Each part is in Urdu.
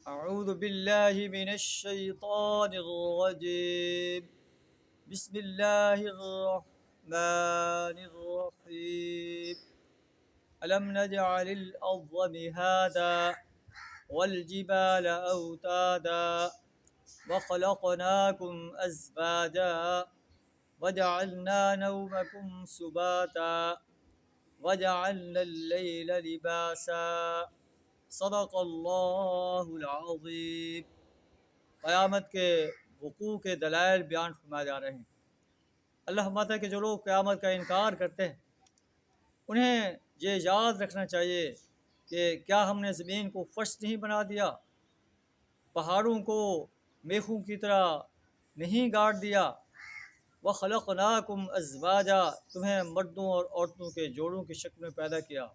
أعوذ بالله من الشيطان الرجيم بسم الله الرحمن الرحيم ألم نجعل الأرض مهادا والجبال أوتادا وخلقناكم أزواجا وجعلنا نومكم سباتا وجعلنا الليل لباسا صدق اللہ العظیم۔ قیامت کے وقوع کے دلائل بیان فرمائے جا رہے ہیں۔ اللہ فرماتا ہے کہ جو لوگ قیامت کا انکار کرتے ہیں انہیں یہ یاد رکھنا چاہیے کہ کیا ہم نے زمین کو فرش نہیں بنا دیا، پہاڑوں کو میخوں کی طرح نہیں گاڑ دیا، وَخَلَقْنَاكُمْ أَزْوَاجًا تمہیں مردوں اور عورتوں کے جوڑوں کی شکل میں پیدا کیا،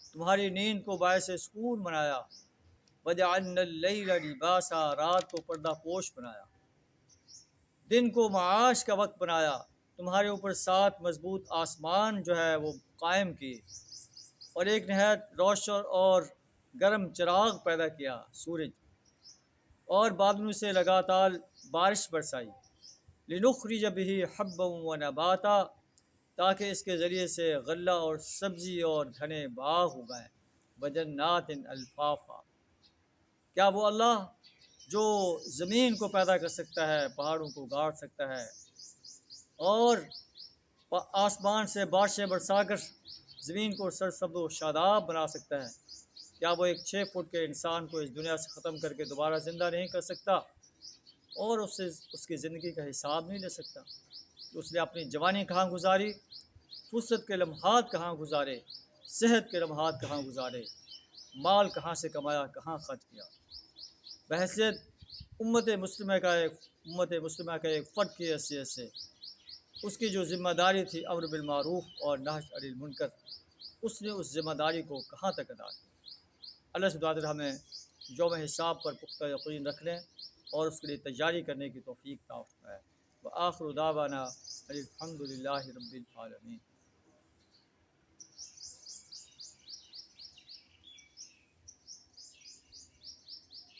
تمہاری نیند کو باعث سکون بنایا، وَجَعَلْنَا اللَّيْلَ لِبَاسًا رات کو پردہ پوش بنایا، دن کو معاش کا وقت بنایا، تمہارے اوپر 7 مضبوط آسمان جو ہے وہ قائم کیے، اور ایک نہایت روشن اور گرم چراغ پیدا کیا سورج، اور بادلوں سے لگاتار بارش برسائی، لِنُخْرِجَ بِهِ حَبًّا وَنَبَاتًا تاکہ اس کے ذریعے سے غلہ اور سبزی اور گھنے باغ اگائیں، وَجَنَّاتٍ الْفَافًا کیا وہ اللہ جو زمین کو پیدا کر سکتا ہے، پہاڑوں کو گاڑ سکتا ہے اور آسمان سے بارشیں برسا کر زمین کو سرسبز و شاداب بنا سکتا ہے، کیا وہ ایک 6 فٹ کے انسان کو اس دنیا سے ختم کر کے دوبارہ زندہ نہیں کر سکتا اور اس کی زندگی کا حساب نہیں لے سکتا کہ اس نے اپنی جوانی کہاں گزاری، فرصت کے لمحات کہاں گزارے، صحت کے لمحات کہاں گزارے، مال کہاں سے کمایا، کہاں خرچ کیا۔ بحیثیت امت مسلمہ کا ایک فرد کی حیثیت سے اس کی جو ذمہ داری تھی امر بالمعروف اور نہی عن المنکر، اس نے اس ذمہ داری کو کہاں تک ادا کیا۔ اللہ سبحانہ وتعالی ہمیں یوم حساب پر پختہ یقین رکھنے اور اس کے لیے تیاری کرنے کی توفیق عطا فرمائے۔ وآخر دعوانا الحمد للہ رب العالمین۔